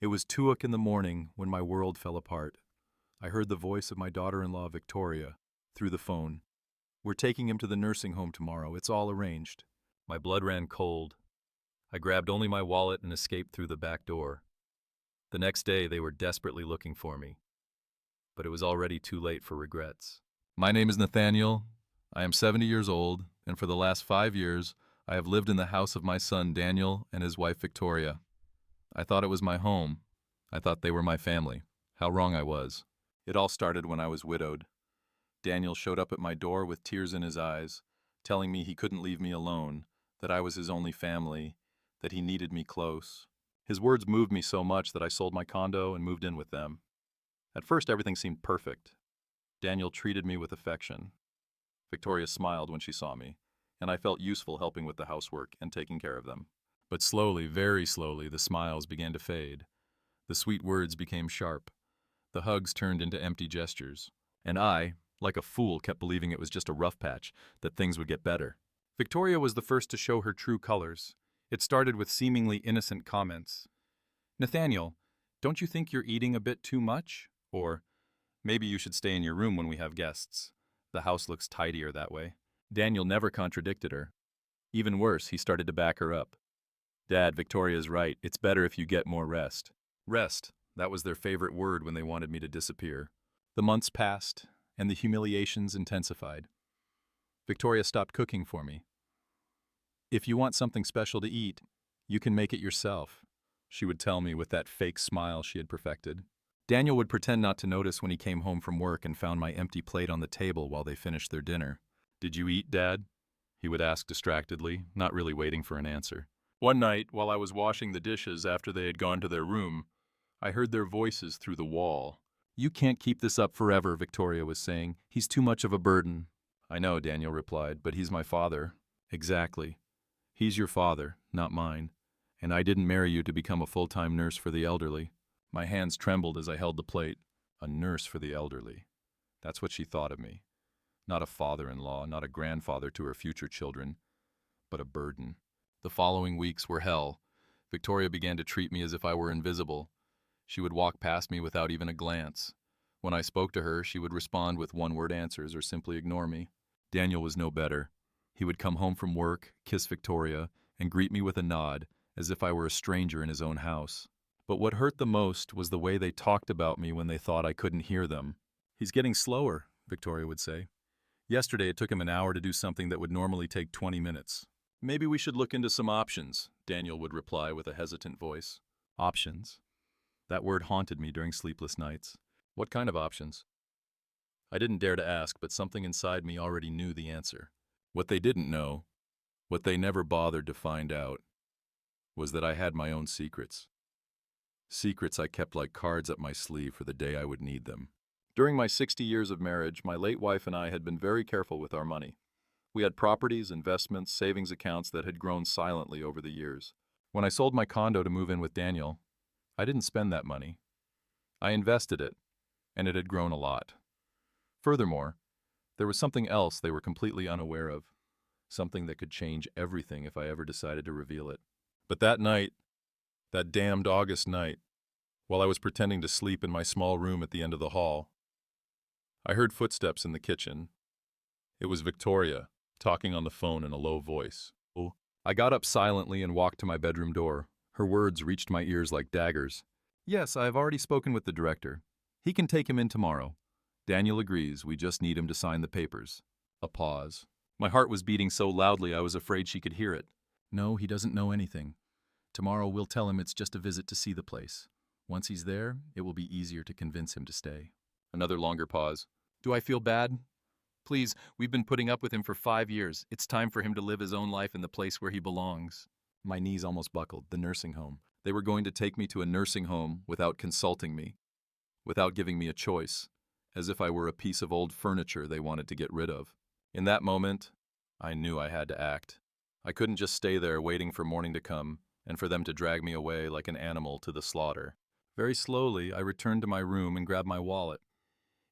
It was 2 o'clock in the morning when my world fell apart. I heard the voice of my daughter-in-law, Victoria, through the phone. "We're taking him to the nursing home tomorrow. It's all arranged." My blood ran cold. I grabbed only my wallet and escaped through the back door. The next day, they were desperately looking for me, but it was already too late for regrets. My name is Nathaniel. I am 70 years old, and for the last 5 years, I have lived in the house of my son Daniel and his wife Victoria. I thought it was my home. I thought they were my family. How wrong I was. It all started when I was widowed. Daniel showed up at my door with tears in his eyes, telling me he couldn't leave me alone, that I was his only family, that he needed me close. His words moved me so much that I sold my condo and moved in with them. At first, everything seemed perfect. Daniel treated me with affection. Victoria smiled when she saw me, and I felt useful helping with the housework and taking care of them. But slowly, very slowly, the smiles began to fade. The sweet words became sharp. The hugs turned into empty gestures. And I, like a fool, kept believing it was just a rough patch, that things would get better. Victoria was the first to show her true colors. It started with seemingly innocent comments. "Nathaniel, don't you think you're eating a bit too much?" Or, "Maybe you should stay in your room when we have guests. The house looks tidier that way." Daniel never contradicted her. Even worse, he started to back her up. "Dad, Victoria's right. It's better if you get more rest." Rest, that was their favorite word when they wanted me to disappear. The months passed, and the humiliations intensified. Victoria stopped cooking for me. "If you want something special to eat, you can make it yourself," she would tell me with that fake smile she had perfected. Daniel would pretend not to notice when he came home from work and found my empty plate on the table while they finished their dinner. "Did you eat, Dad?" he would ask distractedly, not really waiting for an answer. One night, while I was washing the dishes after they had gone to their room, I heard their voices through the wall. "You can't keep this up forever," Victoria was saying. "He's too much of a burden." "I know," Daniel replied, "but he's my father." "Exactly. He's your father, not mine. And I didn't marry you to become a full-time nurse for the elderly." My hands trembled as I held the plate. A nurse for the elderly. That's what she thought of me. Not a father-in-law, not a grandfather to her future children, but a burden. The following weeks were hell. Victoria began to treat me as if I were invisible. She would walk past me without even a glance. When I spoke to her, she would respond with one-word answers or simply ignore me. Daniel was no better. He would come home from work, kiss Victoria, and greet me with a nod, as if I were a stranger in his own house. But what hurt the most was the way they talked about me when they thought I couldn't hear them. "He's getting slower," Victoria would say. "Yesterday it took him an hour to do something that would normally take 20 minutes. "Maybe we should look into some options," Daniel would reply with a hesitant voice. Options? That word haunted me during sleepless nights. What kind of options? I didn't dare to ask, but something inside me already knew the answer. What they didn't know, what they never bothered to find out, was that I had my own secrets. Secrets I kept like cards up my sleeve for the day I would need them. During my 60 years of marriage, my late wife and I had been very careful with our money. We had properties, investments, savings accounts that had grown silently over the years. When I sold my condo to move in with Daniel, I didn't spend that money. I invested it, and it had grown a lot. Furthermore, there was something else they were completely unaware of, something that could change everything if I ever decided to reveal it. But that night, that damned August night, while I was pretending to sleep in my small room at the end of the hall, I heard footsteps in the kitchen. It was Victoria, talking on the phone in a low voice. I got up silently and walked to my bedroom door. Her words reached my ears like daggers. "Yes, I have already spoken with the director. He can take him in tomorrow. Daniel agrees, we just need him to sign the papers." A pause. My heart was beating so loudly I was afraid she could hear it. "No, he doesn't know anything. Tomorrow we'll tell him it's just a visit to see the place. Once he's there, it will be easier to convince him to stay." Another longer pause. "Do I feel bad? Please, we've been putting up with him for 5 years. It's time for him to live his own life in the place where he belongs." My knees almost buckled. The nursing home. They were going to take me to a nursing home without consulting me, without giving me a choice, as if I were a piece of old furniture they wanted to get rid of. In that moment, I knew I had to act. I couldn't just stay there waiting for morning to come and for them to drag me away like an animal to the slaughter. Very slowly, I returned to my room and grabbed my wallet.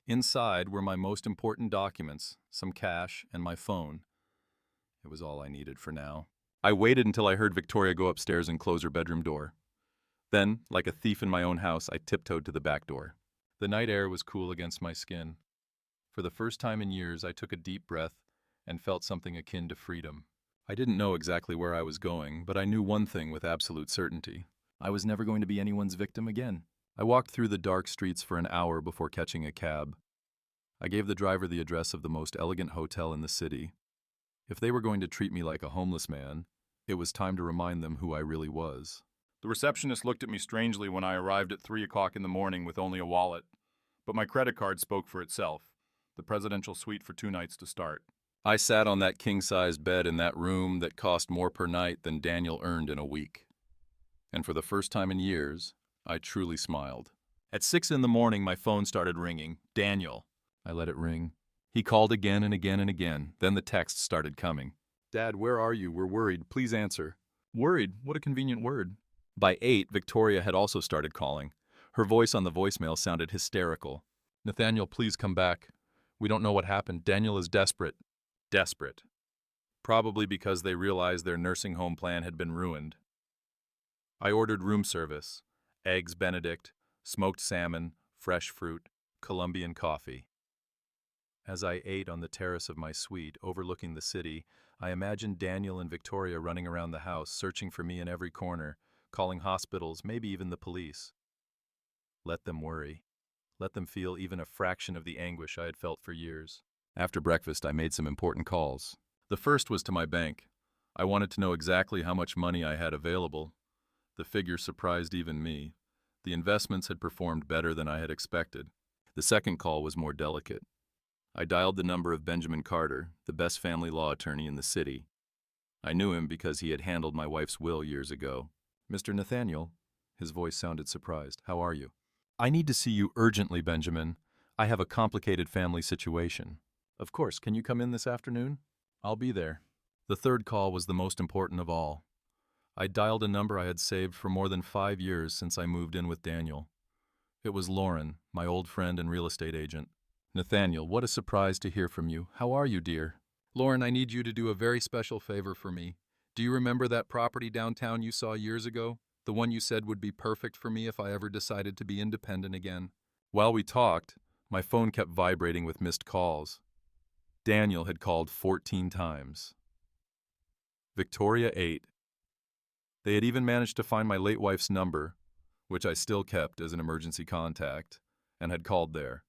Inside were my most important documents, some cash, and my phone. It was all I needed for now. I waited until I heard Victoria go upstairs and close her bedroom door. Then, like a thief in my own house, I tiptoed to the back door. The night air was cool against my skin. For the first time in years, I took a deep breath and felt something akin to freedom. I didn't know exactly where I was going, but I knew one thing with absolute certainty. I was never going to be anyone's victim again. I walked through the dark streets for an hour before catching a cab. I gave the driver the address of the most elegant hotel in the city. If they were going to treat me like a homeless man, it was time to remind them who I really was. The receptionist looked at me strangely when I arrived at 3 o'clock in the morning with only a wallet. But my credit card spoke for itself. The presidential suite for 2 nights to start. I sat on that king-sized bed in that room that cost more per night than Daniel earned in a week. And for the first time in years, I truly smiled. At 6 in the morning, my phone started ringing. Daniel. I let it ring. He called again and again and again. Then the texts started coming. Dad, where are you? We're worried. Please answer. Worried? What a convenient word. By 8, Victoria had also started calling. Her voice on the voicemail sounded hysterical. Nathaniel, please come back. We don't know what happened. Daniel is desperate. Desperate. Probably because they realized their nursing home plan had been ruined. I ordered room service, eggs Benedict, smoked salmon, fresh fruit, Colombian coffee. As I ate on the terrace of my suite overlooking the city, I imagined Daniel and Victoria running around the house, searching for me in every corner, calling hospitals, maybe even the police. Let them worry. Let them feel even a fraction of the anguish I had felt for years. After breakfast, I made some important calls. The first was to my bank. I wanted to know exactly how much money I had available. The figure surprised even me. The investments had performed better than I had expected. The second call was more delicate. I dialed the number of Benjamin Carter, the best family law attorney in the city. I knew him because he had handled my wife's will years ago. Mr. Nathaniel, his voice sounded surprised. How are you? I need to see you urgently, Benjamin. I have a complicated family situation. Of course, can you come in this afternoon? I'll be there. The third call was the most important of all. I dialed a number I had saved for more than 5 years since I moved in with Daniel. It was Lauren, my old friend and real estate agent. Nathaniel, what a surprise to hear from you. How are you, dear? Lauren, I need you to do a very special favor for me. Do you remember that property downtown you saw years ago? The one you said would be perfect for me if I ever decided to be independent again. While we talked, my phone kept vibrating with missed calls. Daniel had called 14 times. Victoria 8. They had even managed to find my late wife's number, which I still kept as an emergency contact, and had called there.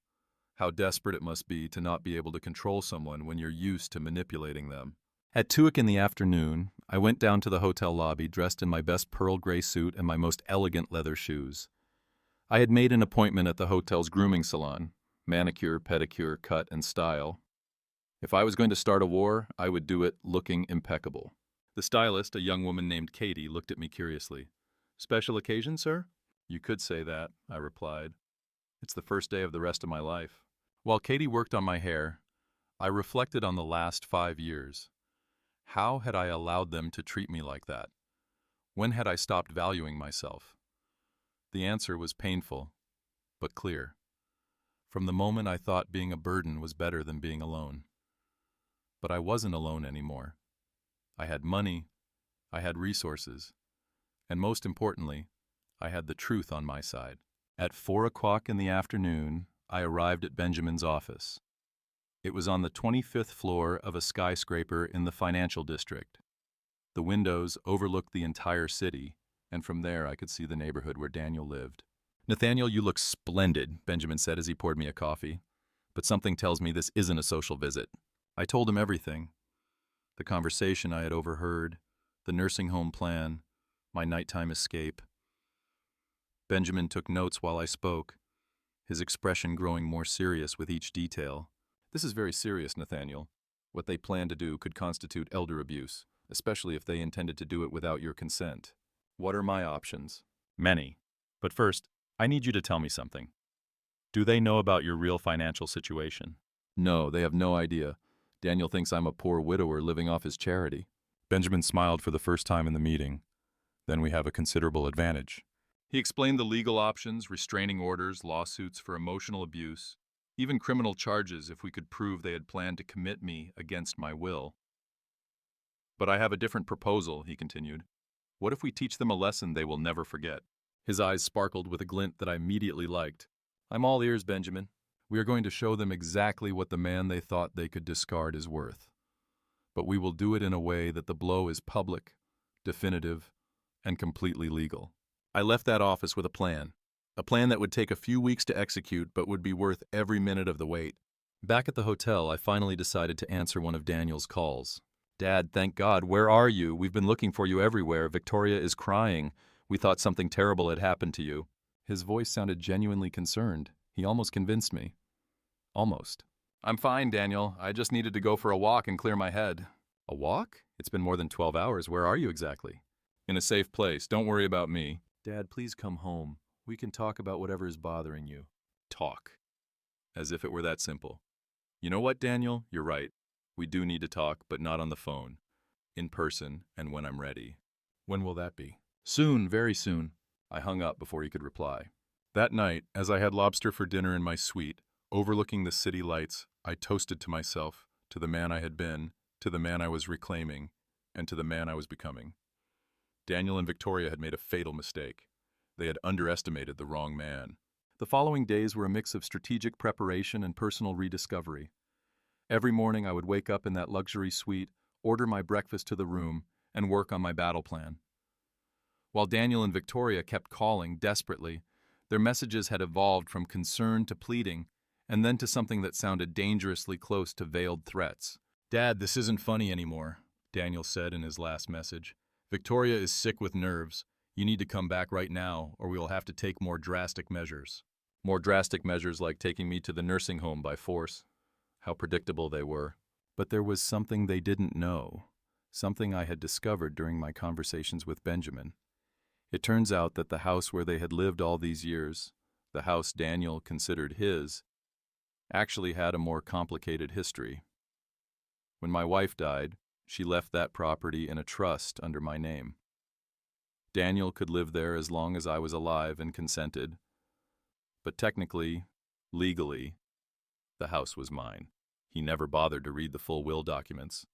How desperate it must be to not be able to control someone when you're used to manipulating them. At 2 in the afternoon, I went down to the hotel lobby dressed in my best pearl gray suit and my most elegant leather shoes. I had made an appointment at the hotel's grooming salon, manicure, pedicure, cut, and style. If I was going to start a war, I would do it looking impeccable. The stylist, a young woman named Katie, looked at me curiously. Special occasion, sir? You could say that, I replied. It's the first day of the rest of my life. While Katie worked on my hair, I reflected on the last 5 years. How had I allowed them to treat me like that? When had I stopped valuing myself? The answer was painful, but clear. From the moment I thought being a burden was better than being alone. But I wasn't alone anymore. I had money, I had resources, and most importantly, I had the truth on my side. At 4 o'clock in the afternoon, I arrived at Benjamin's office. It was on the 25th floor of a skyscraper in the financial district. The windows overlooked the entire city, and from there I could see the neighborhood where Daniel lived. Nathaniel, you look splendid, Benjamin said as he poured me a coffee. But something tells me this isn't a social visit. I told him everything. The conversation I had overheard, the nursing home plan, my nighttime escape. Benjamin took notes while I spoke, his expression growing more serious with each detail. This is very serious, Nathaniel. What they plan to do could constitute elder abuse, especially if they intended to do it without your consent. What are my options? Many. But first, I need you to tell me something. Do they know about your real financial situation? No, they have no idea. Daniel thinks I'm a poor widower living off his charity. Benjamin smiled for the first time in the meeting. Then we have a considerable advantage. He explained the legal options, restraining orders, lawsuits for emotional abuse, even criminal charges if we could prove they had planned to commit me against my will. But I have a different proposal, he continued. What if we teach them a lesson they will never forget? His eyes sparkled with a glint that I immediately liked. I'm all ears, Benjamin. We are going to show them exactly what the man they thought they could discard is worth. But we will do it in a way that the blow is public, definitive, and completely legal. I left that office with a plan that would take a few weeks to execute but would be worth every minute of the wait. Back at the hotel, I finally decided to answer one of Daniel's calls. Dad, thank God, where are you? We've been looking for you everywhere. Victoria is crying. We thought something terrible had happened to you. His voice sounded genuinely concerned. He almost convinced me. Almost. I'm fine, Daniel. I just needed to go for a walk and clear my head. A walk? It's been more than 12 hours. Where are you exactly? In a safe place. Don't worry about me. Dad, please come home. We can talk about whatever is bothering you. Talk. As if it were that simple. You know what, Daniel? You're right. We do need to talk, but not on the phone. In person, and when I'm ready. When will that be? Soon, very soon. I hung up before he could reply. That night, as I had lobster for dinner in my suite, overlooking the city lights, I toasted to myself, to the man I had been, to the man I was reclaiming, and to the man I was becoming. Daniel and Victoria had made a fatal mistake. They had underestimated the wrong man. The following days were a mix of strategic preparation and personal rediscovery. Every morning I would wake up in that luxury suite, order my breakfast to the room, and work on my battle plan. While Daniel and Victoria kept calling desperately, their messages had evolved from concern to pleading, and then to something that sounded dangerously close to veiled threats. Dad, this isn't funny anymore, Daniel said in his last message. Victoria is sick with nerves. You need to come back right now, or we will have to take more drastic measures. More drastic measures like taking me to the nursing home by force. How predictable they were. But there was something they didn't know, something I had discovered during my conversations with Benjamin. It turns out that the house where they had lived all these years, the house Daniel considered his, actually had a more complicated history. When my wife died, she left that property in a trust under my name. Daniel could live there as long as I was alive and consented, but technically, legally, the house was mine. He never bothered to read the full will documents.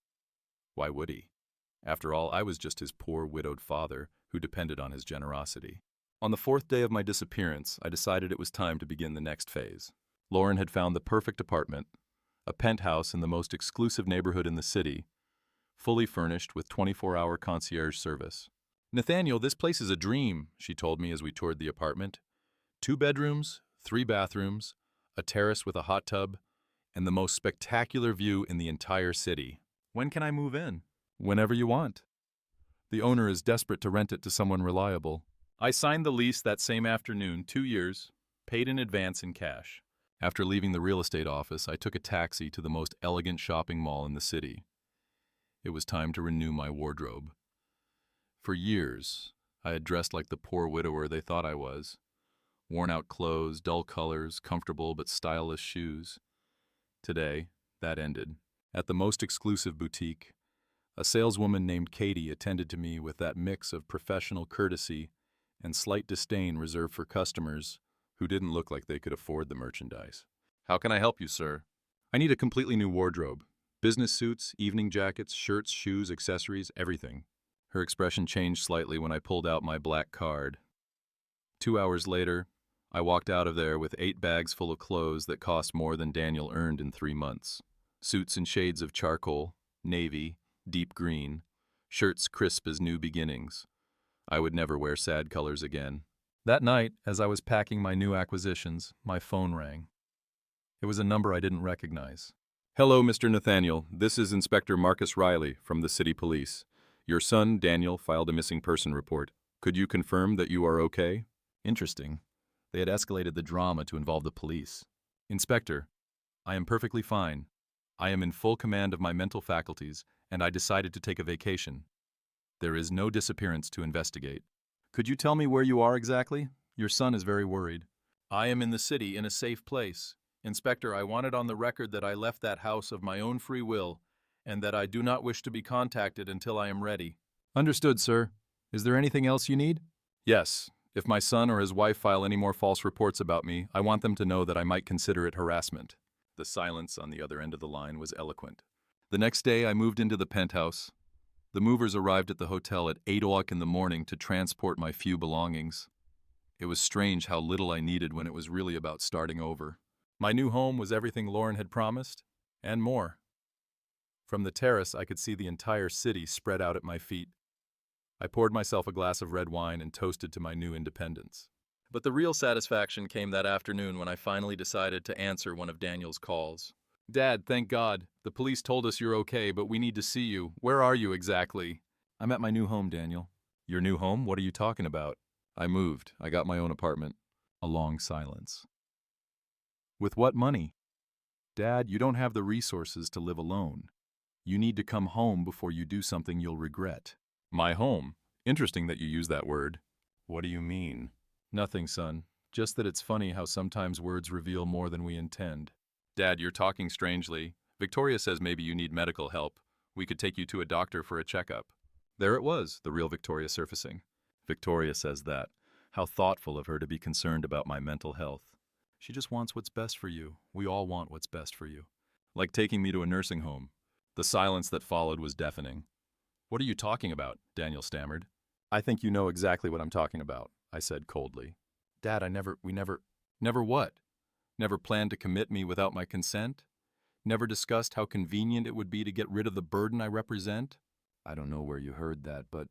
Why would he? After all, I was just his poor widowed father who depended on his generosity. On the 4th day of my disappearance, I decided it was time to begin the next phase. Lauren had found the perfect apartment, a penthouse in the most exclusive neighborhood in the city, fully furnished with 24-hour concierge service. Nathaniel, this place is a dream, she told me as we toured the apartment. 2 bedrooms, 3 bathrooms, a terrace with a hot tub, and the most spectacular view in the entire city. When can I move in? Whenever you want. The owner is desperate to rent it to someone reliable. I signed the lease that same afternoon, 2 years, paid in advance in cash. After leaving the real estate office, I took a taxi to the most elegant shopping mall in the city. It was time to renew my wardrobe. For years, I had dressed like the poor widower they thought I was. Worn-out clothes, dull colors, comfortable but stylish shoes. Today, that ended. At the most exclusive boutique, a saleswoman named Katie attended to me with that mix of professional courtesy and slight disdain reserved for customers who didn't look like they could afford the merchandise. How can I help you, sir? I need a completely new wardrobe. Business suits, evening jackets, shirts, shoes, accessories, everything. Her expression changed slightly when I pulled out my black card. 2 hours later, I walked out of there with 8 bags full of clothes that cost more than Daniel earned in 3 months. Suits in shades of charcoal, navy, deep green, shirts crisp as new beginnings. I would never wear sad colors again. That night, as I was packing my new acquisitions, my phone rang. It was a number I didn't recognize. Hello, Mr. Nathaniel. This is Inspector Marcus Riley from the City Police. Your son, Daniel, filed a missing person report. Could you confirm that you are okay? Interesting. They had escalated the drama to involve the police. Inspector, I am perfectly fine. I am in full command of my mental faculties, and I decided to take a vacation. There is no disappearance to investigate. Could you tell me where you are exactly? Your son is very worried. I am in the city in a safe place. Inspector, I want it on the record that I left that house of my own free will, and that I do not wish to be contacted until I am ready. Understood, sir. Is there anything else you need? Yes. If my son or his wife file any more false reports about me, I want them to know that I might consider it harassment. The silence on the other end of the line was eloquent. The next day, I moved into the penthouse. The movers arrived at the hotel at 8 o'clock in the morning to transport my few belongings. It was strange how little I needed when it was really about starting over. My new home was everything Lauren had promised, and more. From the terrace, I could see the entire city spread out at my feet. I poured myself a glass of red wine and toasted to my new independence. But the real satisfaction came that afternoon when I finally decided to answer one of Daniel's calls. "Dad, thank God. The police told us you're okay, but we need to see you. Where are you exactly?" "I'm at my new home, Daniel." "Your new home? What are you talking about?" "I moved. I got my own apartment." A long silence. "With what money?" "Dad, you don't have the resources to live alone. You need to come home before you do something you'll regret." "My home? Interesting that you use that word." "What do you mean?" "Nothing, son. Just that it's funny how sometimes words reveal more than we intend." "Dad, you're talking strangely. Victoria says maybe you need medical help. We could take you to a doctor for a checkup." There it was, the real Victoria surfacing. "Victoria says that. How thoughtful of her to be concerned about my mental health. She just wants what's best for you. We all want what's best for you." Like taking me to a nursing home. The silence that followed was deafening. "What are you talking about?" Daniel stammered. "I think you know exactly what I'm talking about," I said coldly. "Dad, we never... Never what? Never planned to commit me without my consent? Never discussed how convenient it would be to get rid of the burden I represent?" "I don't know where you heard that, but..."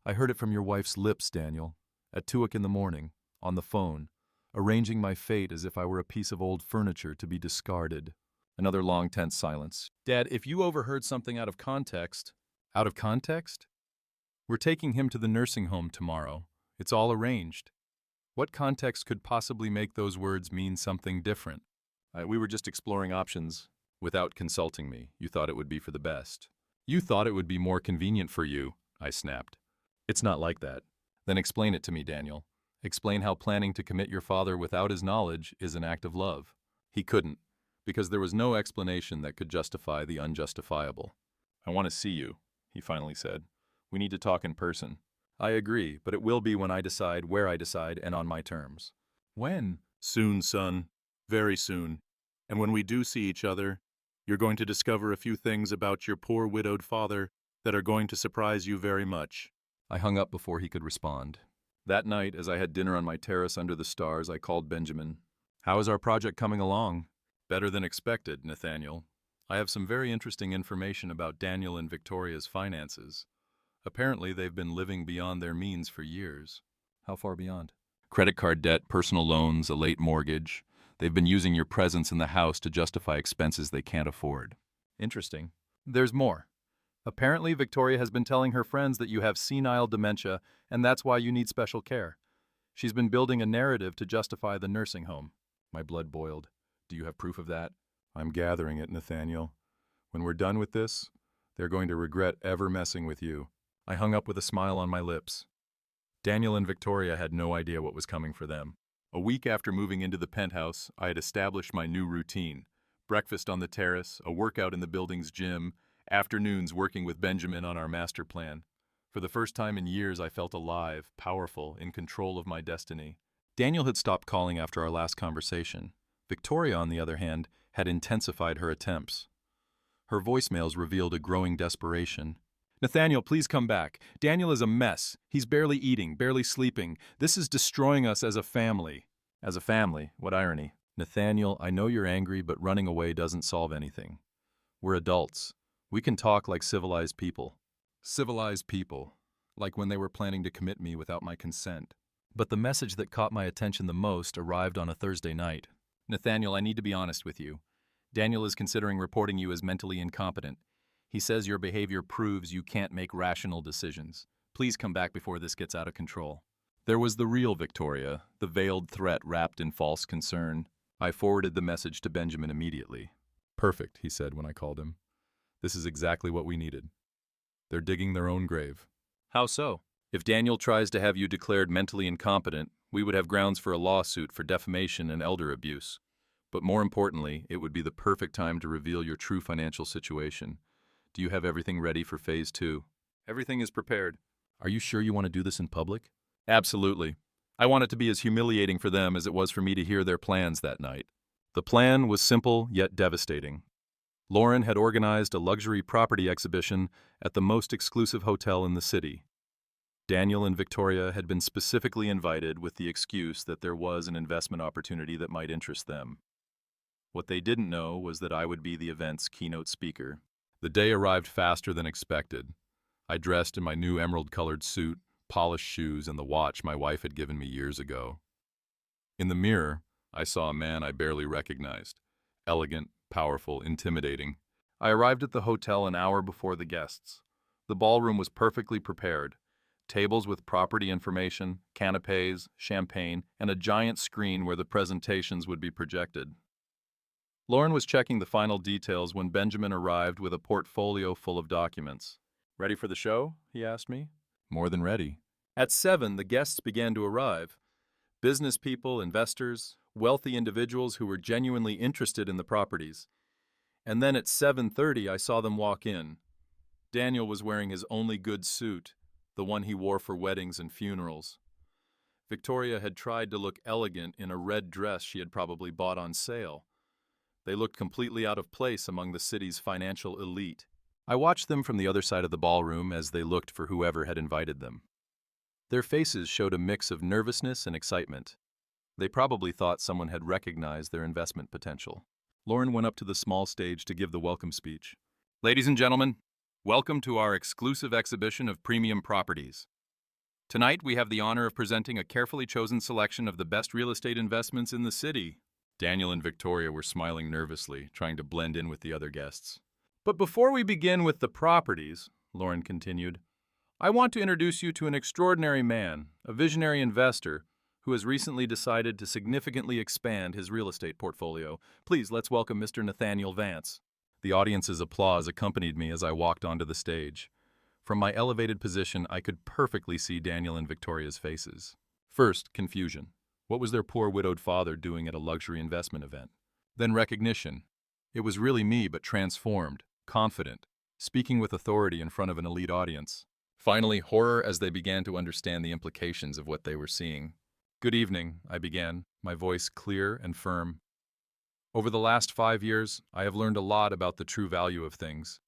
"I heard it from your wife's lips, Daniel. At 2 a.m, on the phone, arranging my fate as if I were a piece of old furniture to be discarded." Another long, tense silence. "Dad, if you overheard something out of context..." "Out of context?" "We're taking him to the nursing home tomorrow. It's all arranged." What context could possibly make those words mean something different? We were just exploring options without consulting me. You thought it would be for the best. You thought it would be more convenient for you, I snapped. It's not like that. Then explain it to me, Daniel. Explain how planning to commit your father without his knowledge is an act of love. He couldn't, because there was no explanation that could justify the unjustifiable. "I want to see you," he finally said. "We need to talk in person." "I agree, but it will be when I decide, where I decide, and on my terms." "When?" "Soon, son. Very soon. And when we do see each other, you're going to discover a few things about your poor widowed father that are going to surprise you very much." I hung up before he could respond. That night, as I had dinner on my terrace under the stars, I called Benjamin. "How is our project coming along?" "Better than expected, Nathaniel. I have some very interesting information about Daniel and Victoria's finances. Apparently, they've been living beyond their means for years." "How far beyond?" "Credit card debt, personal loans, a late mortgage. They've been using your presence in the house to justify expenses they can't afford." "Interesting. There's more. Apparently, Victoria has been telling her friends that you have senile dementia, and that's why you need special care. She's been building a narrative to justify the nursing home." My blood boiled. "Do you have proof of that?" "I'm gathering it, Nathaniel. When we're done with this, they're going to regret ever messing with you." I hung up with a smile on my lips. Daniel and Victoria had no idea what was coming for them. A week after moving into the penthouse, I had established my new routine. Breakfast on the terrace, a workout in the building's gym, afternoons working with Benjamin on our master plan. For the first time in years, I felt alive, powerful, in control of my destiny. Daniel had stopped calling after our last conversation. Victoria, on the other hand, had intensified her attempts. Her voicemails revealed a growing desperation. "Nathaniel, please come back. Daniel is a mess. He's barely eating, barely sleeping. This is destroying us as a family." "As a family? What irony." "Nathaniel, I know you're angry, but running away doesn't solve anything. We're adults. We can talk like civilized people." Civilized people. Like when they were planning to commit me without my consent. But the message that caught my attention the most arrived on a Thursday night. "Nathaniel, I need to be honest with you. Daniel is considering reporting you as mentally incompetent. He says your behavior proves you can't make rational decisions. Please come back before this gets out of control." There was the real Victoria, the veiled threat wrapped in false concern. I forwarded the message to Benjamin immediately. "Perfect," he said when I called him. "This is exactly what we needed. They're digging their own grave." "How so?" "If Daniel tries to have you declared mentally incompetent, we would have grounds for a lawsuit for defamation and elder abuse. But more importantly, it would be the perfect time to reveal your true financial situation. Do you have everything ready for phase 2? "Everything is prepared." "Are you sure you want to do this in public?" "Absolutely. I want it to be as humiliating for them as it was for me to hear their plans that night." The plan was simple yet devastating. Lauren had organized a luxury property exhibition at the most exclusive hotel in the city. Daniel and Victoria had been specifically invited with the excuse that there was an investment opportunity that might interest them. What they didn't know was that I would be the event's keynote speaker. The day arrived faster than expected. I dressed in my new emerald-colored suit, polished shoes, and the watch my wife had given me years ago. In the mirror, I saw a man I barely recognized. Elegant, powerful, intimidating. I arrived at the hotel an hour before the guests. The ballroom was perfectly prepared. Tables with property information, canapes, champagne, and a giant screen where the presentations would be projected. Lauren was checking the final details when Benjamin arrived with a portfolio full of documents. "Ready for the show?" he asked me. "More than ready." At 7, the guests began to arrive. Business people, investors, wealthy individuals who were genuinely interested in the properties. And then at 7:30, I saw them walk in. Daniel was wearing his only good suit, the one he wore for weddings and funerals. Victoria had tried to look elegant in a red dress she had probably bought on sale. They looked completely out of place among the city's financial elite. I watched them from the other side of the ballroom as they looked for whoever had invited them. Their faces showed a mix of nervousness and excitement. They probably thought someone had recognized their investment potential. Lauren went up to the small stage to give the welcome speech. "Ladies and gentlemen, welcome to our exclusive exhibition of premium properties. Tonight we have the honor of presenting a carefully chosen selection of the best real estate investments in the city." Daniel and Victoria were smiling nervously, trying to blend in with the other guests. "But before we begin with the properties," Lauren continued, "I want to introduce you to an extraordinary man, a visionary investor, who has recently decided to significantly expand his real estate portfolio. Please, let's welcome Mr. Nathaniel Vance." The audience's applause accompanied me as I walked onto the stage. From my elevated position, I could perfectly see Daniel and Victoria's faces. First, confusion. What was their poor widowed father doing at a luxury investment event? Then recognition. It was really me, but transformed, confident, speaking with authority in front of an elite audience. Finally, horror as they began to understand the implications of what they were seeing. "Good evening," I began, my voice clear and firm. "Over the last 5 years, I have learned a lot about the true value of things.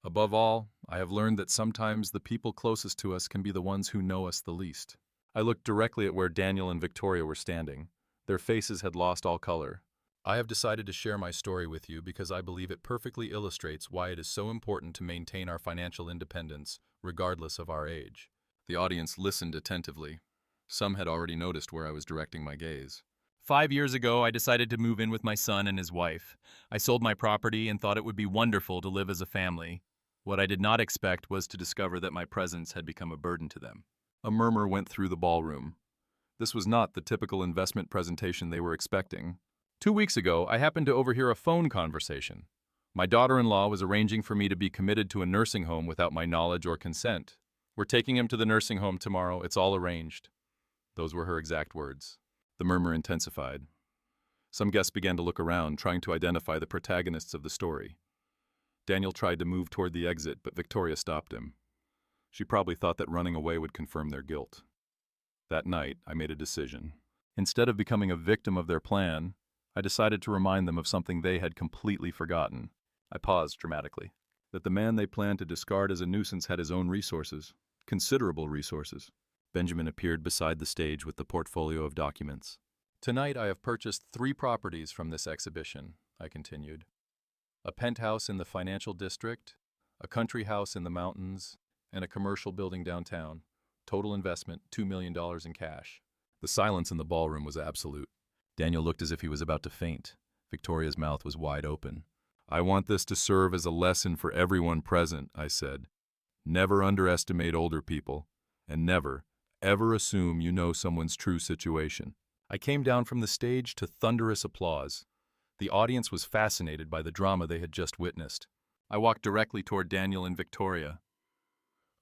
Above all, I have learned that sometimes the people closest to us can be the ones who know us the least." I looked directly at where Daniel and Victoria were standing. Their faces had lost all color. "I have decided to share my story with you because I believe it perfectly illustrates why it is so important to maintain our financial independence, regardless of our age." The audience listened attentively. Some had already noticed where I was directing my gaze. 5 years ago, I decided to move in with my son and his wife. I sold my property and thought it would be wonderful to live as a family. What I did not expect was to discover that my presence had become a burden to them. A murmur went through the ballroom. This was not the typical investment presentation they were expecting. 2 weeks ago, I happened to overhear a phone conversation. My daughter-in-law was arranging for me to be committed to a nursing home without my knowledge or consent. "We're taking him to the nursing home tomorrow. It's all arranged." Those were her exact words. The murmur intensified. Some guests began to look around, trying to identify the protagonists of the story. Daniel tried to move toward the exit, but Victoria stopped him. She probably thought that running away would confirm their guilt. That night, I made a decision. Instead of becoming a victim of their plan, I decided to remind them of something they had completely forgotten. I paused dramatically. That the man they planned to discard as a nuisance had his own resources. Considerable resources. Benjamin appeared beside the stage with the portfolio of documents. "Tonight I have purchased 3 properties from this exhibition," I continued. "A penthouse in the financial district, a country house in the mountains, and a commercial building downtown. Total investment, $2 million in cash." The silence in the ballroom was absolute. Daniel looked as if he was about to faint. Victoria's mouth was wide open. "I want this to serve as a lesson for everyone present," I said. "Never underestimate older people, and never, ever assume you know someone's true situation." I came down from the stage to thunderous applause. The audience was fascinated by the drama they had just witnessed. I walked directly toward Daniel and Victoria.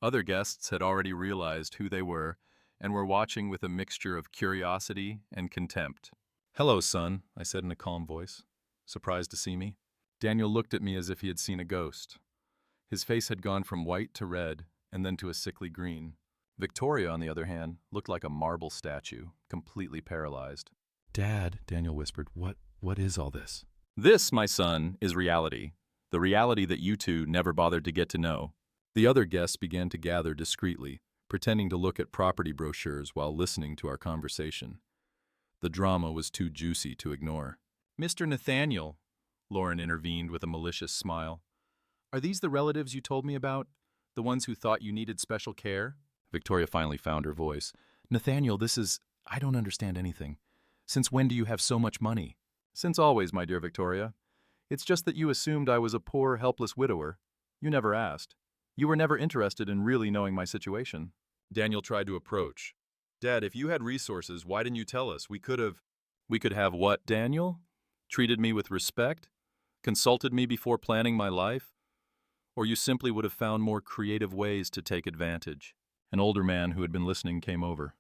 Other guests had already realized who they were and were watching with a mixture of curiosity and contempt. "Hello, son," I said in a calm voice. "Surprised to see me?" Daniel looked at me as if he had seen a ghost. His face had gone from white to red and then to a sickly green. Victoria, on the other hand, looked like a marble statue, completely paralyzed. "Dad," Daniel whispered, what is all this?" "This, my son, is reality. The reality that you two never bothered to get to know." The other guests began to gather discreetly, pretending to look at property brochures while listening to our conversation. The drama was too juicy to ignore. "Mr. Nathaniel," Lauren intervened with a malicious smile, "are these the relatives you told me about? The ones who thought you needed special care?" Victoria finally found her voice. "Nathaniel, I don't understand anything. Since when do you have so much money?" "Since always, my dear Victoria. It's just that you assumed I was a poor, helpless widower. You never asked. You were never interested in really knowing my situation." Daniel tried to approach. "Dad, if you had resources, why didn't you tell us? We could have what, Daniel? Treated me with respect? Consulted me before planning my life? Or you simply would have found more creative ways to take advantage?" An older man who had been listening came over.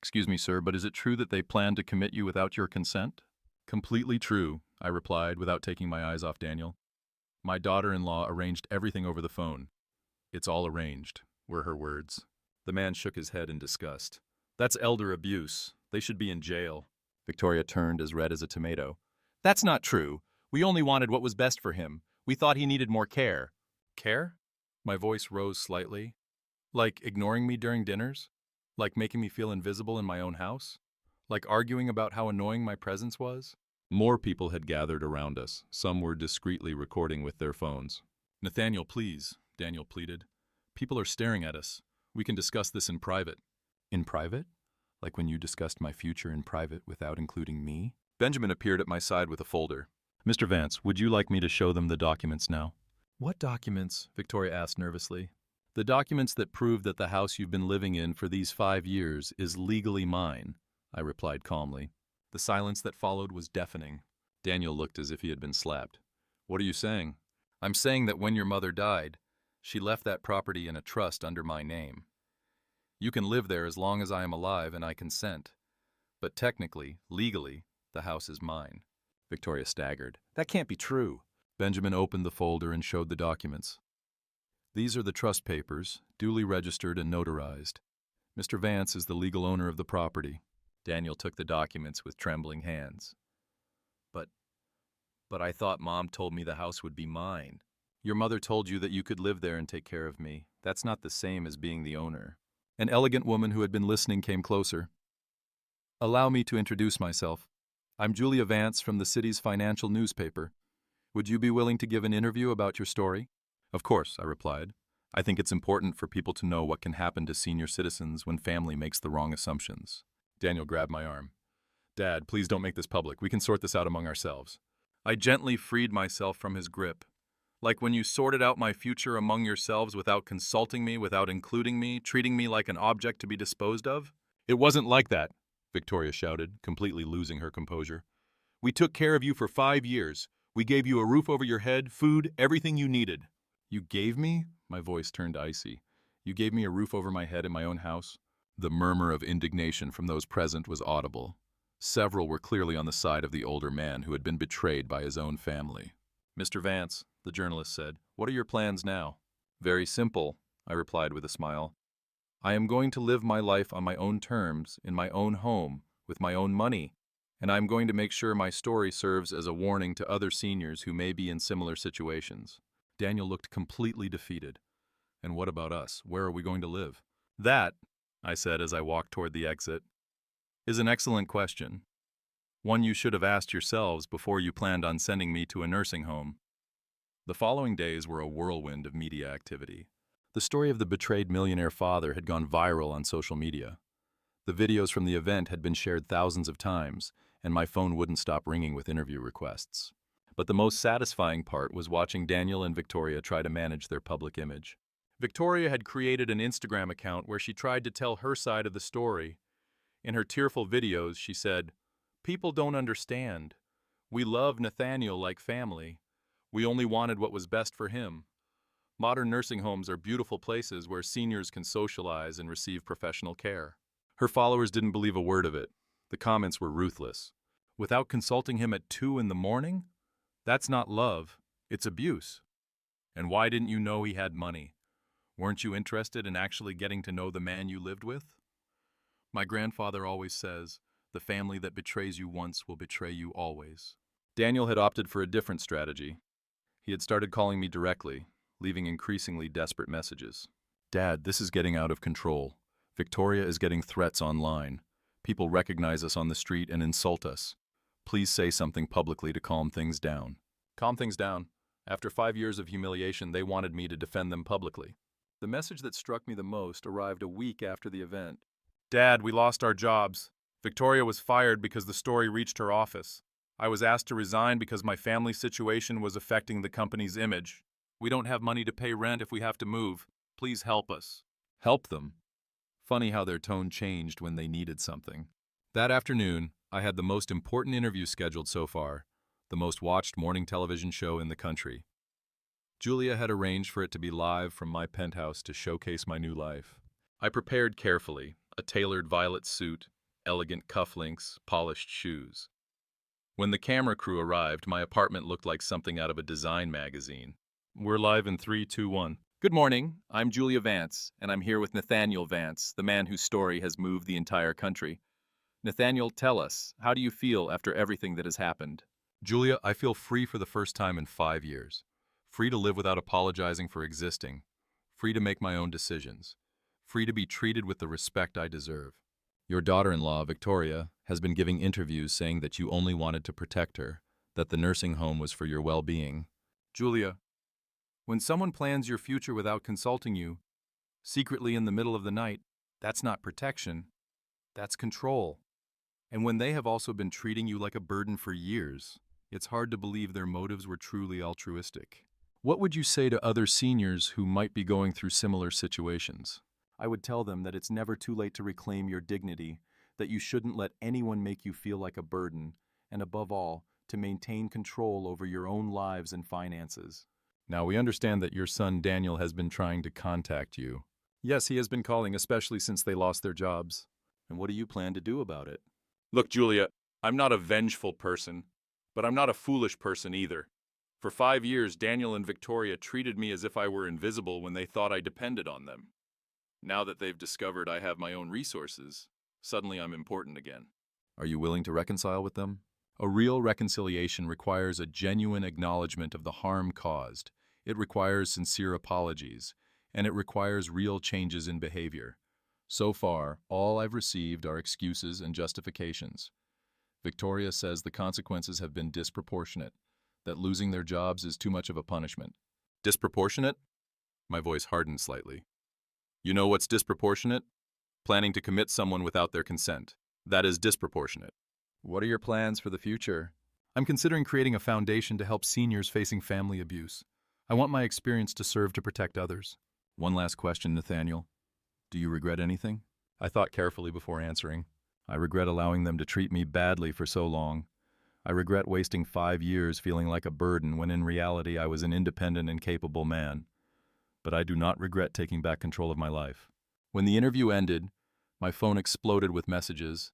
"Excuse me, sir, but is it true that they planned to commit you without your consent?" "Completely true," I replied without taking my eyes off Daniel. "My daughter-in-law arranged everything over the phone. It's all arranged," were her words. The man shook his head in disgust. "That's elder abuse. They should be in jail." Victoria turned as red as a tomato. "That's not true. We only wanted what was best for him. We thought he needed more care." "Care?" My voice rose slightly. "Like ignoring me during dinners? Like making me feel invisible in my own house? Like arguing about how annoying my presence was?" More people had gathered around us. Some were discreetly recording with their phones. "Nathaniel, please," Daniel pleaded. "People are staring at us. We can discuss this in private." "In private? Like when you discussed my future in private without including me?" Benjamin appeared at my side with a folder. "Mr. Vance, would you like me to show them the documents now?" "What documents?" Victoria asked nervously. "The documents that prove that the house you've been living in for these 5 years is legally mine," I replied calmly. The silence that followed was deafening. Daniel looked as if he had been slapped. "What are you saying?" "I'm saying that when your mother died, she left that property in a trust under my name. You can live there as long as I am alive and I consent. But technically, legally, the house is mine." Victoria staggered. "That can't be true." Benjamin opened the folder and showed the documents. "These are the trust papers, duly registered and notarized. Mr. Vance is the legal owner of the property." Daniel took the documents with trembling hands. But I thought Mom told me the house would be mine." "Your mother told you that you could live there and take care of me. That's not the same as being the owner." An elegant woman who had been listening came closer. "Allow me to introduce myself. I'm Julia Vance from the city's financial newspaper. Would you be willing to give an interview about your story?" "Of course," I replied. "I think it's important for people to know what can happen to senior citizens when family makes the wrong assumptions." Daniel grabbed my arm. "Dad, please don't make this public. We can sort this out among ourselves." I gently freed myself from his grip. "Like when you sorted out my future among yourselves without consulting me, without including me, treating me like an object to be disposed of?" "It wasn't like that," Victoria shouted, completely losing her composure. "We took care of you for 5 years. We gave you a roof over your head, food, everything you needed." "You gave me?" My voice turned icy. "You gave me a roof over my head in my own house?" The murmur of indignation from those present was audible. Several were clearly on the side of the older man who had been betrayed by his own family. "Mr. Vance," the journalist said, "what are your plans now?" "Very simple," I replied with a smile. "I am going to live my life on my own terms, in my own home, with my own money, and I am going to make sure my story serves as a warning to other seniors who may be in similar situations." Daniel looked completely defeated. "And what about us? Where are we going to live?" "That," I said as I walked toward the exit, "is an excellent question. One you should have asked yourselves before you planned on sending me to a nursing home." The following days were a whirlwind of media activity. The story of the betrayed millionaire father had gone viral on social media. The videos from the event had been shared thousands of times, and my phone wouldn't stop ringing with interview requests. But the most satisfying part was watching Daniel and Victoria try to manage their public image. Victoria had created an Instagram account where she tried to tell her side of the story. In her tearful videos, she said, "People don't understand. We love Nathaniel like family. We only wanted what was best for him. Modern nursing homes are beautiful places where seniors can socialize and receive professional care." Her followers didn't believe a word of it. The comments were ruthless. "Without consulting him at 2 in the morning? That's not love. It's abuse. And why didn't you know he had money? Weren't you interested in actually getting to know the man you lived with? My grandfather always says, the family that betrays you once will betray you always." Daniel had opted for a different strategy. He had started calling me directly, leaving increasingly desperate messages. Dad, this is getting out of control. Victoria is getting threats online. People recognize us on the street and insult us. Please say something publicly to calm things down. Calm things down. After 5 years of humiliation, they wanted me to defend them publicly. The message that struck me the most arrived a week after the event. Dad, we lost our jobs. Victoria was fired because the story reached her office. I was asked to resign because my family situation was affecting the company's image. We don't have money to pay rent if we have to move. Please help us. Help them? Funny how their tone changed when they needed something. That afternoon, I had the most important interview scheduled so far, the most watched morning television show in the country. Julia had arranged for it to be live from my penthouse to showcase my new life. I prepared carefully, a tailored violet suit, elegant cufflinks, polished shoes. When the camera crew arrived, my apartment looked like something out of a design magazine. We're live in 3, 2, 1. Good morning, I'm Julia Vance, and I'm here with Nathaniel Vance, the man whose story has moved the entire country. Nathaniel, tell us, how do you feel after everything that has happened? Julia, I feel free for the first time in 5 years. Free to live without apologizing for existing. Free to make my own decisions. Free to be treated with the respect I deserve. Your daughter-in-law, Victoria, has been giving interviews saying that you only wanted to protect her, that the nursing home was for your well-being. Julia, when someone plans your future without consulting you, secretly in the middle of the night, that's not protection, that's control. And when they have also been treating you like a burden for years, it's hard to believe their motives were truly altruistic. What would you say to other seniors who might be going through similar situations? I would tell them that it's never too late to reclaim your dignity, that you shouldn't let anyone make you feel like a burden, and above all, to maintain control over your own lives and finances. Now, we understand that your son Daniel has been trying to contact you. Yes, he has been calling, especially since they lost their jobs. And what do you plan to do about it? Look, Julia, I'm not a vengeful person, but I'm not a foolish person either. For 5 years, Daniel and Victoria treated me as if I were invisible when they thought I depended on them. Now that they've discovered I have my own resources, suddenly I'm important again. Are you willing to reconcile with them? A real reconciliation requires a genuine acknowledgement of the harm caused. It requires sincere apologies, and it requires real changes in behavior. So far, all I've received are excuses and justifications. Victoria says the consequences have been disproportionate, that losing their jobs is too much of a punishment. Disproportionate? My voice hardened slightly. You know what's disproportionate? Planning to commit someone without their consent. That is disproportionate. What are your plans for the future? I'm considering creating a foundation to help seniors facing family abuse. I want my experience to serve to protect others. One last question, Nathaniel. Do you regret anything? I thought carefully before answering. I regret allowing them to treat me badly for so long. I regret wasting 5 years feeling like a burden when in reality I was an independent and capable man. But I do not regret taking back control of my life. When the interview ended, my phone exploded with messages.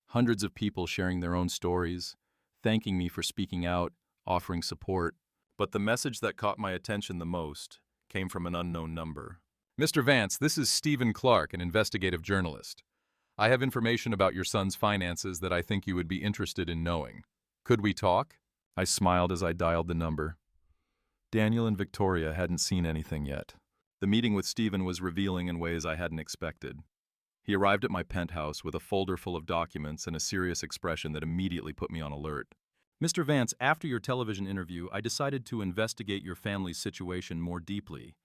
Hundreds of people sharing their own stories, thanking me for speaking out, offering support. But the message that caught my attention the most came from an unknown number. Mr. Vance, this is Stephen Clark, an investigative journalist. I have information about your son's finances that I think you would be interested in knowing. Could we talk? I smiled as I dialed the number. Daniel and Victoria hadn't seen anything yet. The meeting with Stephen was revealing in ways I hadn't expected. He arrived at my penthouse with a folder full of documents and a serious expression that immediately put me on alert. Mr. Vance, after your television interview, I decided to investigate your family's situation more deeply.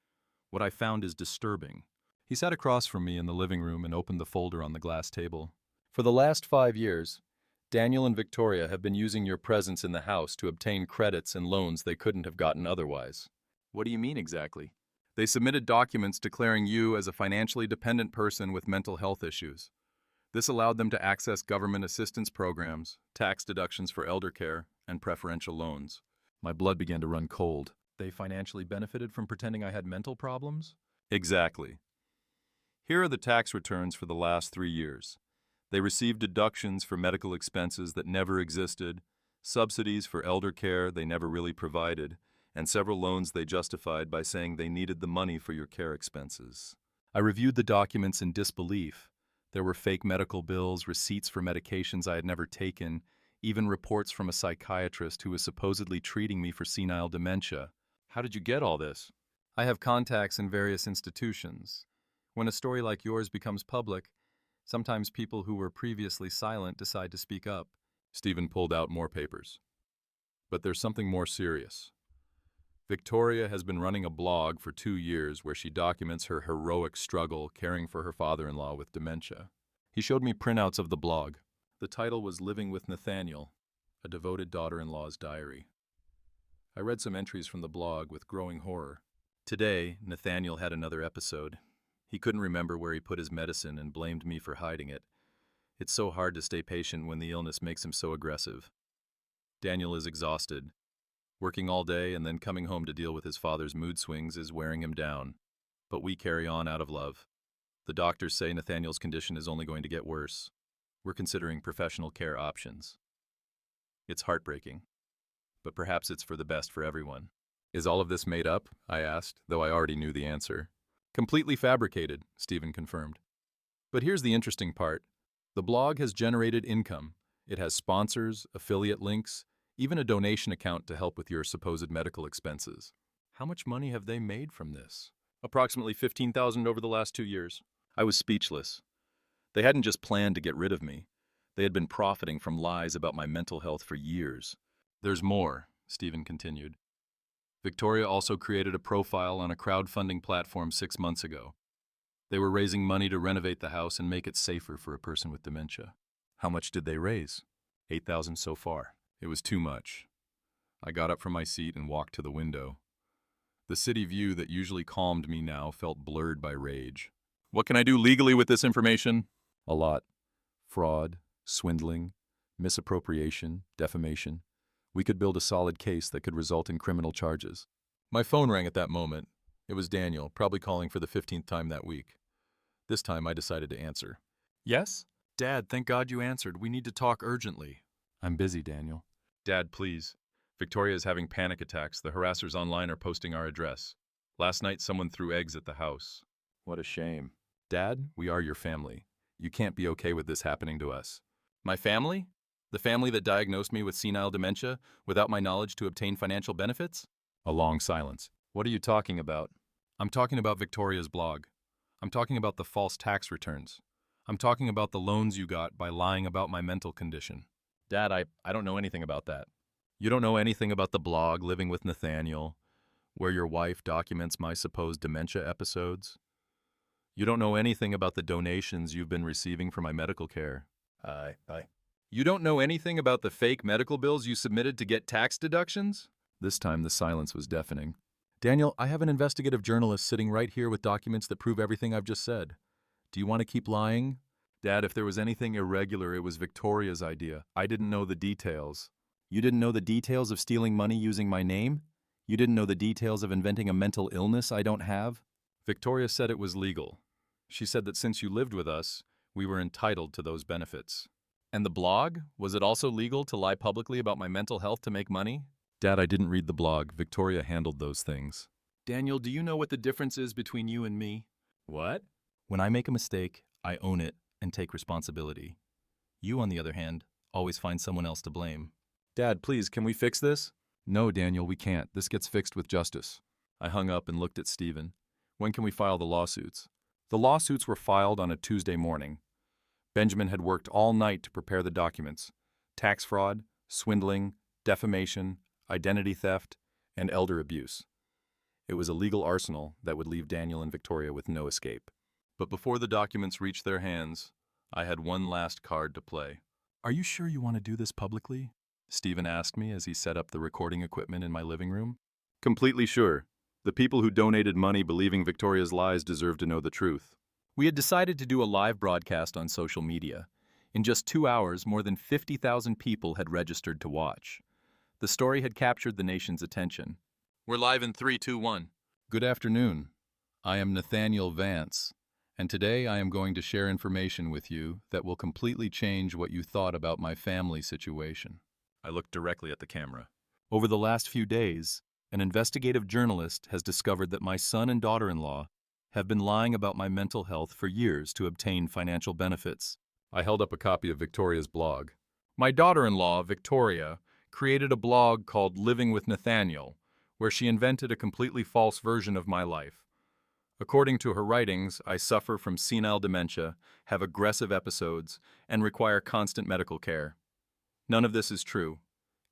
What I found is disturbing. He sat across from me in the living room and opened the folder on the glass table. For the last 5 years, Daniel and Victoria have been using your presence in the house to obtain credits and loans they couldn't have gotten otherwise. What do you mean exactly? They submitted documents declaring you as a financially dependent person with mental health issues. This allowed them to access government assistance programs, tax deductions for elder care, and preferential loans. My blood began to run cold. They financially benefited from pretending I had mental problems? Exactly. Here are the tax returns for the last 3 years. They received deductions for medical expenses that never existed, subsidies for elder care they never really provided, and several loans they justified by saying they needed the money for your care expenses. I reviewed the documents in disbelief. There were fake medical bills, receipts for medications I had never taken, even reports from a psychiatrist who was supposedly treating me for senile dementia. How did you get all this? I have contacts in various institutions. When a story like yours becomes public, sometimes people who were previously silent decide to speak up. Stephen pulled out more papers. But there's something more serious. Victoria has been running a blog for 2 years where she documents her heroic struggle caring for her father-in-law with dementia. He showed me printouts of the blog. The title was Living with Nathaniel, a devoted daughter-in-law's diary. I read some entries from the blog with growing horror. Today, Nathaniel had another episode. He couldn't remember where he put his medicine and blamed me for hiding it. It's so hard to stay patient when the illness makes him so aggressive. Daniel is exhausted. Working all day and then coming home to deal with his father's mood swings is wearing him down. But we carry on out of love. The doctors say Nathaniel's condition is only going to get worse. We're considering professional care options. It's heartbreaking, but perhaps it's for the best for everyone. Is all of this made up? I asked, though I already knew the answer. Completely fabricated, Stephen confirmed. But here's the interesting part. The blog has generated income. It has sponsors, affiliate links, even a donation account to help with your supposed medical expenses. How much money have they made from this? Approximately $15,000 over the last 2 years. I was speechless. They hadn't just planned to get rid of me. They had been profiting from lies about my mental health for years. There's more, Stephen continued. Victoria also created a profile on a crowdfunding platform 6 months ago. They were raising money to renovate the house and make it safer for a person with dementia. How much did they raise? $8,000 so far. It was too much. I got up from my seat and walked to the window. The city view that usually calmed me now felt blurred by rage. What can I do legally with this information? A lot. Fraud, swindling, misappropriation, defamation. We could build a solid case that could result in criminal charges. My phone rang at that moment. It was Daniel, probably calling for the 15th time that week. This time I decided to answer. Yes? Dad, thank God you answered. We need to talk urgently. I'm busy, Daniel. Dad, please. Victoria is having panic attacks. The harassers online are posting our address. Last night someone threw eggs at the house. What a shame. Dad, we are your family. You can't be okay with this happening to us. My family? The family that diagnosed me with senile dementia without my knowledge to obtain financial benefits? A long silence. What are you talking about? I'm talking about Victoria's blog. I'm talking about the false tax returns. I'm talking about the loans you got by lying about my mental condition. Dad, I don't know anything about that. You don't know anything about the blog Living with Nathaniel, where your wife documents my supposed dementia episodes? You don't know anything about the donations you've been receiving for my medical care? You don't know anything about the fake medical bills you submitted to get tax deductions? This time the silence was deafening. Daniel, I have an investigative journalist sitting right here with documents that prove everything I've just said. Do you want to keep lying? Dad, if there was anything irregular, it was Victoria's idea. I didn't know the details. You didn't know the details of stealing money using my name? You didn't know the details of inventing a mental illness I don't have? Victoria said it was legal. She said that since you lived with us, we were entitled to those benefits. And the blog? Was it also legal to lie publicly about my mental health to make money? Dad, I didn't read the blog. Victoria handled those things. Daniel, do you know what the difference is between you and me? What? When I make a mistake, I own it and take responsibility. You, on the other hand, always find someone else to blame. Dad, please, can we fix this? No, Daniel, we can't. This gets fixed with justice. I hung up and looked at Stephen. When can we file the lawsuits? The lawsuits were filed on a Tuesday morning. Benjamin had worked all night to prepare the documents. Tax fraud, swindling, defamation, identity theft, and elder abuse. It was a legal arsenal that would leave Daniel and Victoria with no escape. But before the documents reached their hands, I had one last card to play. Are you sure you want to do this publicly? Stephen asked me as he set up the recording equipment in my living room. Completely sure. The people who donated money believing Victoria's lies deserve to know the truth. We had decided to do a live broadcast on social media. In just 2 hours, more than 50,000 people had registered to watch. The story had captured the nation's attention. We're live in 3, 2, 1. Good afternoon. I am Nathaniel Vance, and today I am going to share information with you that will completely change what you thought about my family situation. I looked directly at the camera. Over the last few days, an investigative journalist has discovered that my son and daughter-in-law have been lying about my mental health for years to obtain financial benefits. I held up a copy of Victoria's blog. My daughter-in-law, Victoria, created a blog called Living with Nathaniel, where she invented a completely false version of my life. According to her writings, I suffer from senile dementia, have aggressive episodes, and require constant medical care. None of this is true.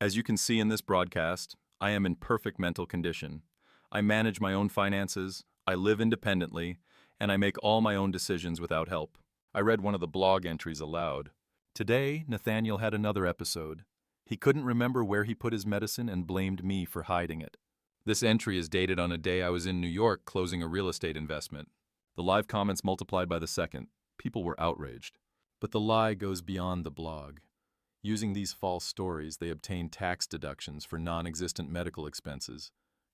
As you can see in this broadcast, I am in perfect mental condition. I manage my own finances, I live independently, and I make all my own decisions without help. I read one of the blog entries aloud. Today, Nathaniel had another episode. He couldn't remember where he put his medicine and blamed me for hiding it. This entry is dated on a day I was in New York closing a real estate investment. The live comments multiplied by the second. People were outraged. But the lie goes beyond the blog. Using these false stories, they obtain tax deductions for non-existent medical expenses,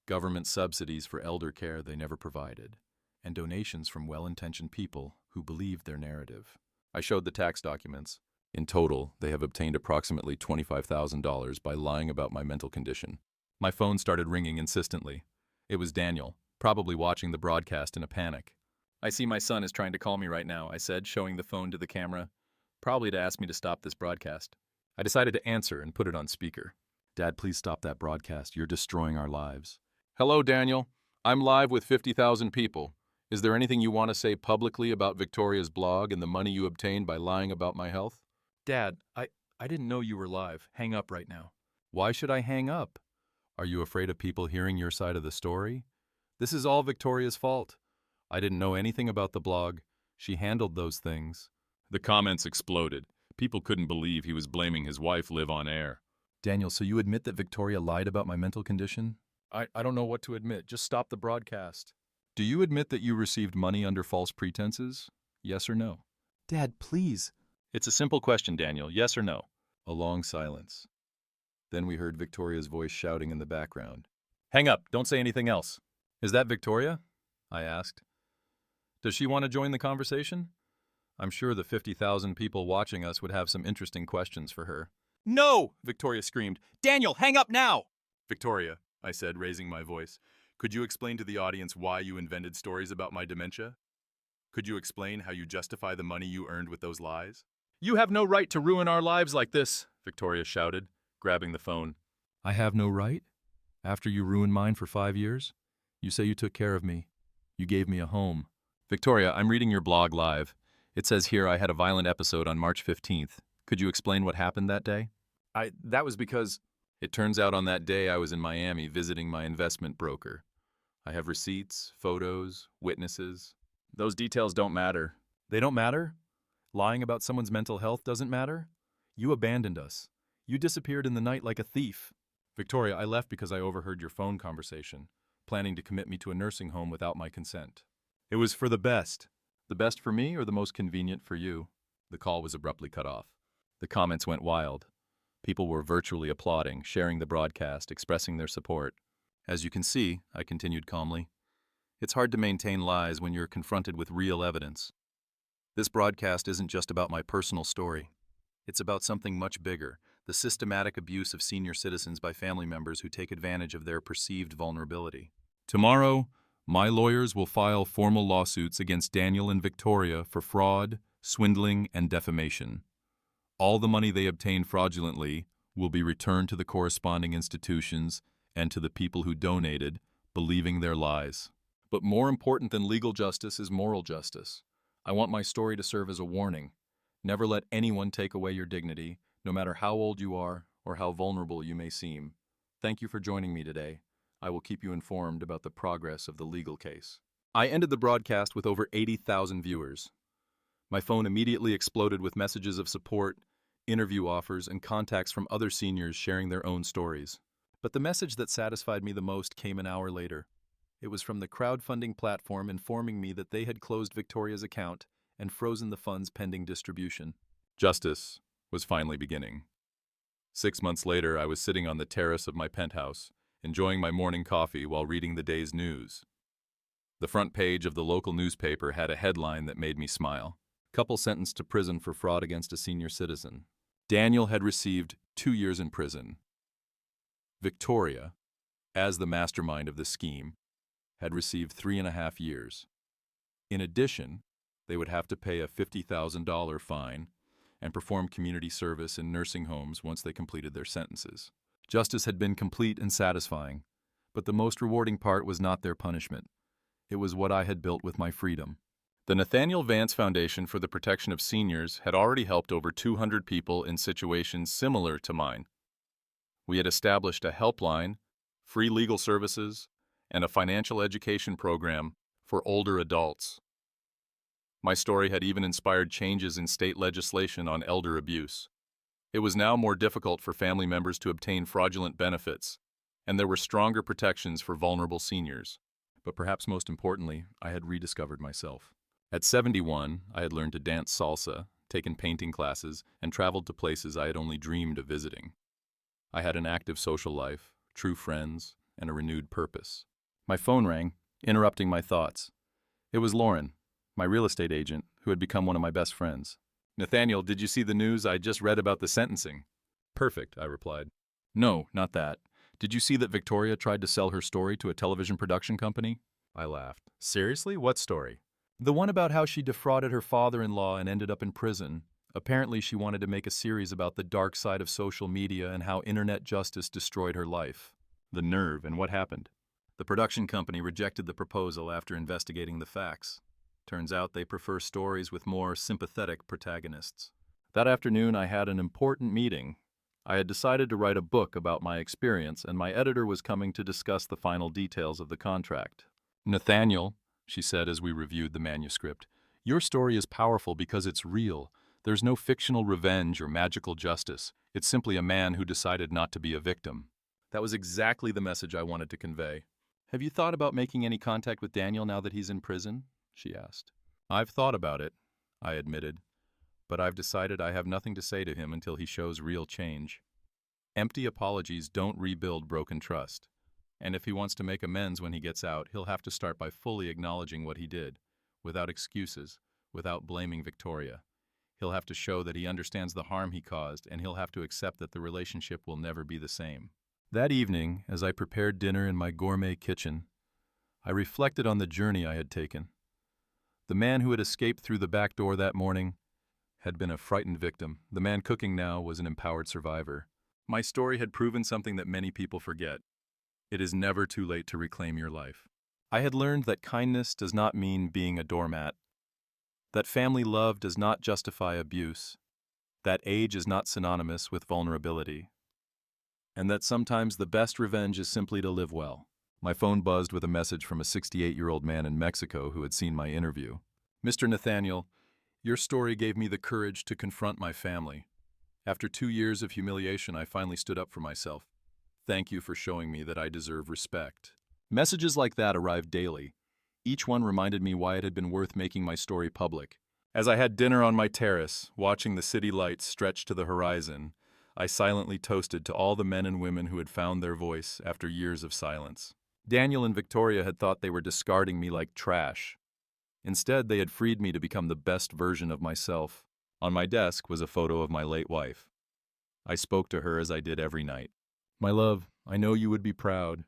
government subsidies for elder care they never provided, and donations from well-intentioned people who believed their narrative. I showed the tax documents. In total, they have obtained approximately $25,000 by lying about my mental condition. My phone started ringing insistently. It was Daniel, probably watching the broadcast in a panic. "I see my son is trying to call me right now," I said, showing the phone to the camera, probably to ask me to stop this broadcast. I decided to answer and put it on speaker. "Dad, please stop that broadcast. You're destroying our lives." "Hello, Daniel. I'm live with 50,000 people. Is there anything you want to say publicly about Victoria's blog and the money you obtained by lying about my health?" "Dad, I didn't know you were live. Hang up right now." "Why should I hang up? Are you afraid of people hearing your side of the story? This is all Victoria's fault. I didn't know anything about the blog. She handled those things." The comments exploded. People couldn't believe he was blaming his wife live on air. "Daniel, so you admit that Victoria lied about my mental condition?" I don't know what to admit. Just stop the broadcast." "Do you admit that you received money under false pretenses? Yes or no?" "Dad, please." "It's a simple question, Daniel. Yes or no?" A long silence. Then we heard Victoria's voice shouting in the background. "Hang up. Don't say anything else." "Is that Victoria?" I asked. "Does she want to join the conversation? I'm sure the 50,000 people watching us would have some interesting questions for her." "No!" Victoria screamed. "Daniel, hang up now!" "Victoria," I said, raising my voice, "could you explain to the audience why you invented stories about my dementia? Could you explain how you justify the money you earned with those lies?" "You have no right to ruin our lives like this," Victoria shouted, grabbing the phone. "I have no right? After you ruined mine for 5 years? You say you took care of me. You gave me a home." "Victoria, I'm reading your blog live. It says here I had a violent episode on March 15th. Could you explain what happened that day?" That was because... It turns out on that day I was in Miami visiting my investment broker. I have receipts, photos, witnesses. Those details don't matter." "They don't matter? Lying about someone's mental health doesn't matter? You abandoned us. You disappeared in the night like a thief." "Victoria, I left because I overheard your phone conversation, planning to commit me to a nursing home without my consent. It was for the best. The best for me or the most convenient for you?" The call was abruptly cut off. The comments went wild. People were virtually applauding, sharing the broadcast, expressing their support. "As you can see," I continued calmly, "it's hard to maintain lies when you're confronted with real evidence. This broadcast isn't just about my personal story. It's about something much bigger, the systematic abuse of senior citizens by family members who take advantage of their perceived vulnerability. Tomorrow, my lawyers will file formal lawsuits against Daniel and Victoria for fraud, swindling, and defamation. All the money they obtained fraudulently will be returned to the corresponding institutions and to the people who donated, believing their lies. But more important than legal justice is moral justice. I want my story to serve as a warning. Never let anyone take away your dignity, no matter how old you are or how vulnerable you may seem. Thank you for joining me today. I will keep you informed about the progress of the legal case." I ended the broadcast with over 80,000 viewers. My phone immediately exploded with messages of support, interview offers, and contacts from other seniors sharing their own stories. But the message that satisfied me the most came an hour later. It was from the crowdfunding platform informing me that they had closed Victoria's account and frozen the funds pending distribution. Justice was finally beginning. 6 months later, I was sitting on the terrace of my penthouse, enjoying my morning coffee while reading the day's news. The front page of the local newspaper had a headline that made me smile. "Couple sentenced to prison for fraud against a senior citizen." Daniel had received 2 years in prison. Victoria, as the mastermind of the scheme, had received 3.5 years. In addition, they would have to pay a $50,000 fine and perform community service in nursing homes once they completed their sentences. Justice had been complete and satisfying, but the most rewarding part was not their punishment. It was what I had built with my freedom. The Nathaniel Vance Foundation for the Protection of Seniors had already helped over 200 people in situations similar to mine. We had established a helpline, free legal services, and a financial education program for older adults. My story had even inspired changes in state legislation on elder abuse. It was now more difficult for family members to obtain fraudulent benefits, and there were stronger protections for vulnerable seniors. But perhaps most importantly, I had rediscovered myself. At 71, I had learned to dance salsa, taken painting classes, and traveled to places I had only dreamed of visiting. I had an active social life, true friends, and a renewed purpose. My phone rang, interrupting my thoughts. It was Lauren, my real estate agent, who had become one of my best friends. "Nathaniel, did you see the news? I just read about the sentencing." "Perfect," I replied. "No, not that. Did you see that Victoria tried to sell her story to a television production company?" I laughed. "Seriously? What story?" "The one about how she defrauded her father-in-law and ended up in prison. Apparently she wanted to make a series about the dark side of social media and how internet justice destroyed her life." The nerve, and what happened? The production company rejected the proposal after investigating the facts. Turns out they prefer stories with more sympathetic protagonists. That afternoon I had an important meeting. I had decided to write a book about my experience, and my editor was coming to discuss the final details of the contract. "Nathaniel," she said as we reviewed the manuscript, "your story is powerful because it's real. There's no fictional revenge or magical justice. It's simply a man who decided not to be a victim." That was exactly the message I wanted to convey. "Have you thought about making any contact with Daniel now that he's in prison?" she asked. "I've thought about it," I admitted, "but I've decided I have nothing to say to him until he shows real change. Empty apologies don't rebuild broken trust. And if he wants to make amends when he gets out, he'll have to start by fully acknowledging what he did, without excuses, without blaming Victoria. He'll have to show that he understands the harm he caused, and he'll have to accept that the relationship will never be the same." That evening, as I prepared dinner in my gourmet kitchen, I reflected on the journey I had taken. The man who had escaped through the back door that morning had been a frightened victim. The man cooking now was an empowered survivor. My story had proven something that many people forget. It is never too late to reclaim your life. I had learned that kindness does not mean being a doormat, that family love does not justify abuse, that age is not synonymous with vulnerability, and that sometimes the best revenge is simply to live well. My phone buzzed with a message from a 68-year-old man in Mexico who had seen my interview. "Mr. Nathaniel, your story gave me the courage to confront my family. After 2 years of humiliation, I finally stood up for myself. Thank you for showing me that I deserve respect." Messages like that arrived daily. Each one reminded me why it had been worth making my story public. As I had dinner on my terrace, watching the city lights stretch to the horizon, I silently toasted to all the men and women who had found their voice after years of silence. Daniel and Victoria had thought they were discarding me like trash. Instead, they had freed me to become the best version of myself. On my desk was a photo of my late wife. I spoke to her as I did every night. "My love, I know you would be proud.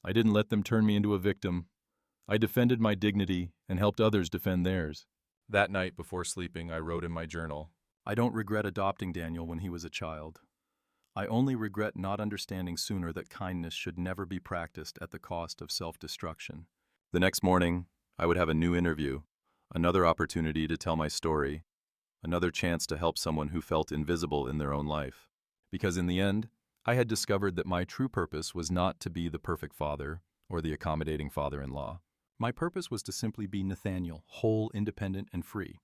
I didn't let them turn me into a victim. I defended my dignity and helped others defend theirs." That night before sleeping, I wrote in my journal, "I don't regret adopting Daniel when he was a child. I only regret not understanding sooner that kindness should never be practiced at the cost of self-destruction." The next morning, I would have a new interview, another opportunity to tell my story, another chance to help someone who felt invisible in their own life. Because in the end, I had discovered that my true purpose was not to be the perfect father or the accommodating father-in-law. My purpose was to simply be Nathaniel, whole, independent, and free.